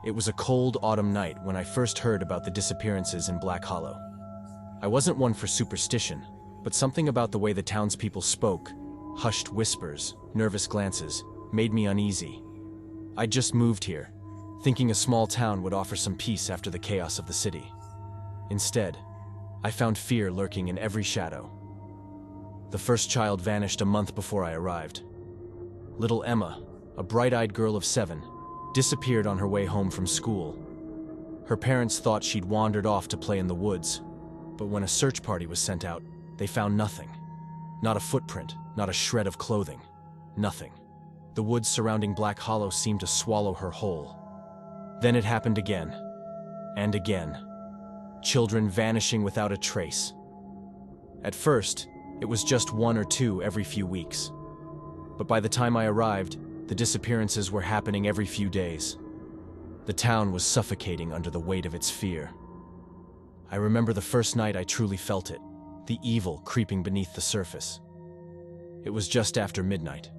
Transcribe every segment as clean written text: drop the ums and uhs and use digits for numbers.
It was a cold autumn night when I first heard about the disappearances in Black Hollow. I wasn't one for superstition, but something about the way the townspeople spoke, hushed whispers, nervous glances, made me uneasy. I'd just moved here, thinking a small town would offer some peace after the chaos of the city. Instead, I found fear lurking in every shadow. The first child vanished a month before I arrived. Little Emma, a bright-eyed girl of 7, disappeared on her way home from school. Her parents thought she'd wandered off to play in the woods, but when a search party was sent out, they found nothing. Not a footprint, not a shred of clothing. Nothing. The woods surrounding Black Hollow seemed to swallow her whole. Then it happened again, and again. Children vanishing without a trace. At first, it was just 1 or 2 every few weeks. But by the time I arrived, the disappearances were happening every few days. The town was suffocating under the weight of its fear. I remember the first night I truly felt it, the evil creeping beneath the surface. It was just after midnight.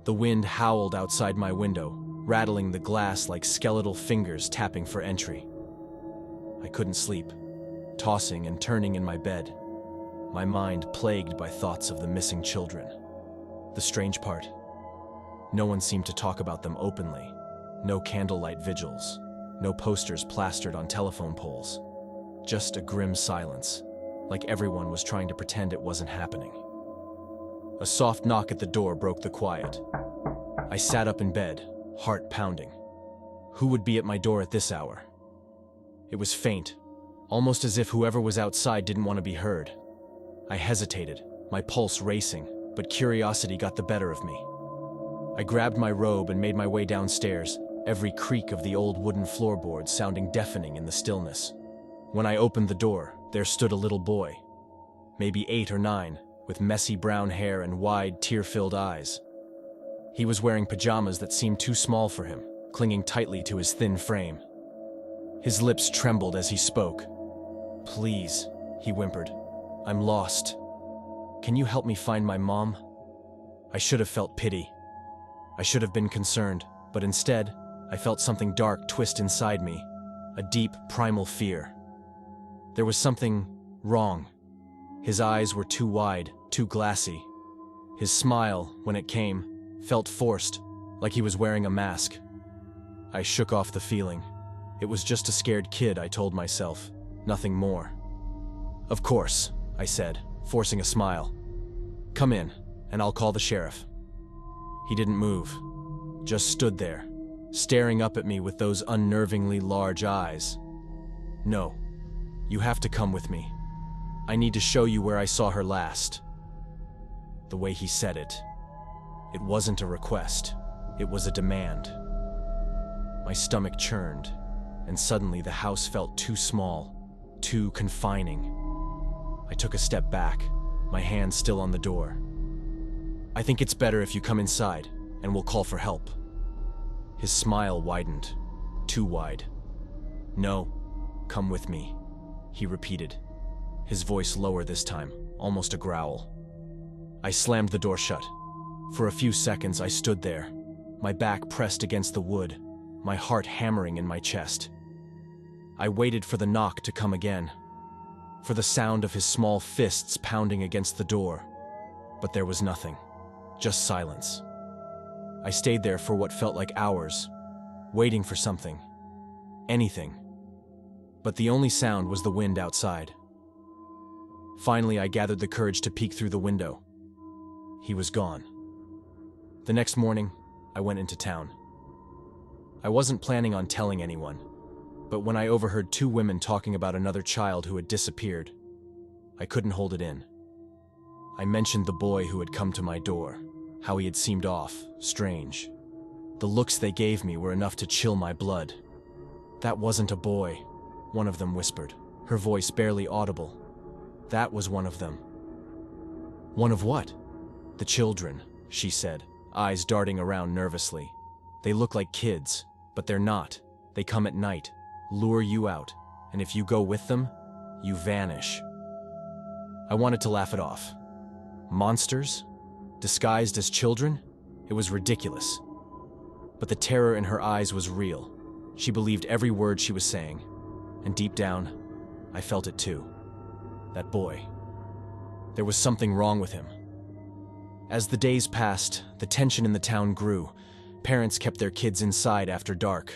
The wind howled outside my window, rattling the glass like skeletal fingers tapping for entry. I couldn't sleep, tossing and turning in my bed, my mind plagued by thoughts of the missing children. The strange part, no one seemed to talk about them openly. No candlelight vigils, no posters plastered on telephone poles. Just a grim silence, like everyone was trying to pretend it wasn't happening. A soft knock at the door broke the quiet. I sat up in bed, heart pounding. Who would be at my door at this hour? It was faint, almost as if whoever was outside didn't want to be heard. I hesitated, my pulse racing, but curiosity got the better of me. I grabbed my robe and made my way downstairs, every creak of the old wooden floorboards sounding deafening in the stillness. When I opened the door, there stood a little boy, maybe 8 or 9, with messy brown hair and wide, tear-filled eyes. He was wearing pajamas that seemed too small for him, clinging tightly to his thin frame. His lips trembled as he spoke. "Please," he whimpered, "I'm lost. Can you help me find my mom?" I should have felt pity. I should have been concerned, but instead, I felt something dark twist inside me, a deep, primal fear. There was something wrong. His eyes were too wide, too glassy. His smile, when it came, felt forced, like he was wearing a mask. I shook off the feeling. It was just a scared kid, I told myself, nothing more. "Of course," I said, forcing a smile. "Come in, and I'll call the sheriff." He didn't move, just stood there, staring up at me with those unnervingly large eyes. "No, you have to come with me. I need to show you where I saw her last." The way he said it wasn't a request, it was a demand. My stomach churned, and suddenly the house felt too small, too confining. I took a step back, my hand still on the door. "I think it's better if you come inside, and we'll call for help." His smile widened, too wide. "No, come with me," he repeated, his voice lower this time, almost a growl. I slammed the door shut. For a few seconds I stood there, my back pressed against the wood, my heart hammering in my chest. I waited for the knock to come again, for the sound of his small fists pounding against the door, but there was nothing. Just silence. I stayed there for what felt like hours, waiting for something. Anything. But the only sound was the wind outside. Finally, I gathered the courage to peek through the window. He was gone. The next morning, I went into town. I wasn't planning on telling anyone, but when I overheard 2 women talking about another child who had disappeared, I couldn't hold it in. I mentioned the boy who had come to my door, how he had seemed off, strange. The looks they gave me were enough to chill my blood. "That wasn't a boy," one of them whispered, her voice barely audible. "That was one of them." "One of what?" "The children," she said, eyes darting around nervously. "They look like kids, but they're not. They come at night, lure you out, and if you go with them, you vanish." I wanted to laugh it off. Monsters? Disguised as children? It was ridiculous. But the terror in her eyes was real. She believed every word she was saying, and deep down, I felt it too. That boy. There was something wrong with him. As the days passed, the tension in the town grew. Parents kept their kids inside after dark,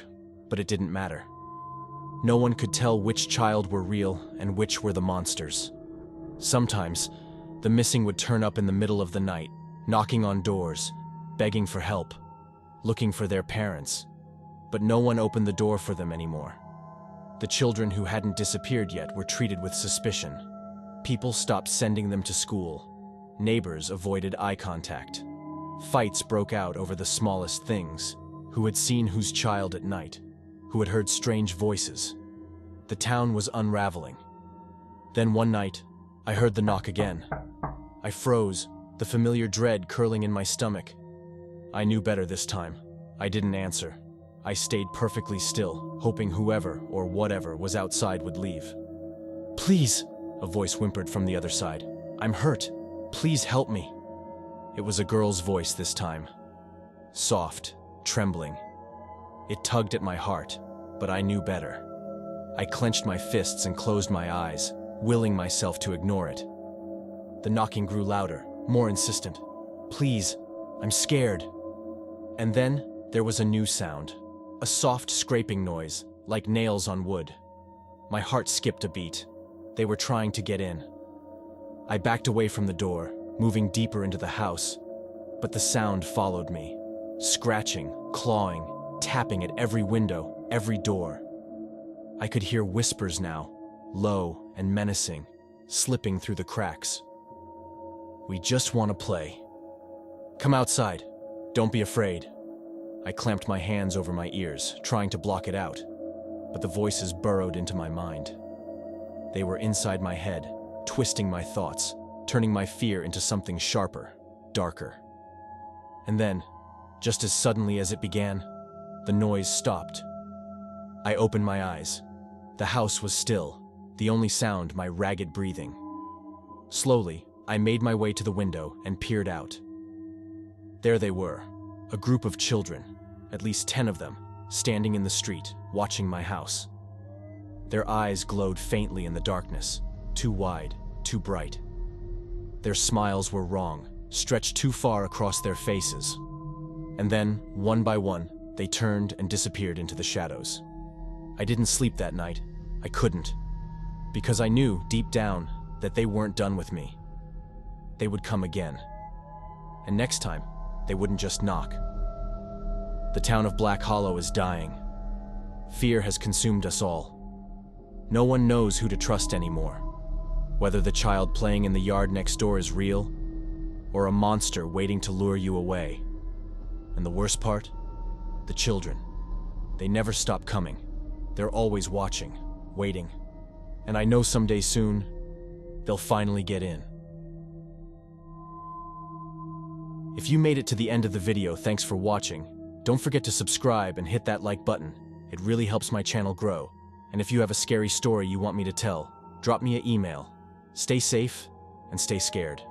but it didn't matter. No one could tell which child were real and which were the monsters. Sometimes, the missing would turn up in the middle of the night, knocking on doors, begging for help, looking for their parents. But no one opened the door for them anymore. The children who hadn't disappeared yet were treated with suspicion. People stopped sending them to school. Neighbors avoided eye contact. Fights broke out over the smallest things. Who had seen whose child at night? Who had heard strange voices? The town was unraveling. Then one night, I heard the knock again. I froze, the familiar dread curling in my stomach. I knew better this time. I didn't answer. I stayed perfectly still, hoping whoever or whatever was outside would leave. "Please," a voice whimpered from the other side. "I'm hurt. Please help me." It was a girl's voice this time. Soft, trembling. It tugged at my heart, but I knew better. I clenched my fists and closed my eyes, willing myself to ignore it. The knocking grew louder, more insistent. "Please, I'm scared." And then there was a new sound, a soft scraping noise, like nails on wood. My heart skipped a beat. They were trying to get in. I backed away from the door, moving deeper into the house, but the sound followed me, scratching, clawing, tapping at every window, every door. I could hear whispers now, low and menacing, slipping through the cracks. "We just want to play. Come outside. Don't be afraid." I clamped my hands over my ears, trying to block it out, but the voices burrowed into my mind. They were inside my head, twisting my thoughts, turning my fear into something sharper, darker. And then, just as suddenly as it began, the noise stopped. I opened my eyes. The house was still, the only sound my ragged breathing. Slowly, I made my way to the window and peered out. There they were, a group of children, at least 10 of them, standing in the street, watching my house. Their eyes glowed faintly in the darkness, too wide, too bright. Their smiles were wrong, stretched too far across their faces. And then, one by one, they turned and disappeared into the shadows. I didn't sleep that night. I couldn't. Because I knew, deep down, that they weren't done with me. They would come again. And next time, they wouldn't just knock. The town of Black Hollow is dying. Fear has consumed us all. No one knows who to trust anymore. Whether the child playing in the yard next door is real, or a monster waiting to lure you away. And the worst part? The children. They never stop coming. They're always watching, waiting. And I know someday soon, they'll finally get in. If you made it to the end of the video, thanks for watching. Don't forget to subscribe and hit that like button. It really helps my channel grow. And if you have a scary story you want me to tell, drop me an email. Stay safe and stay scared.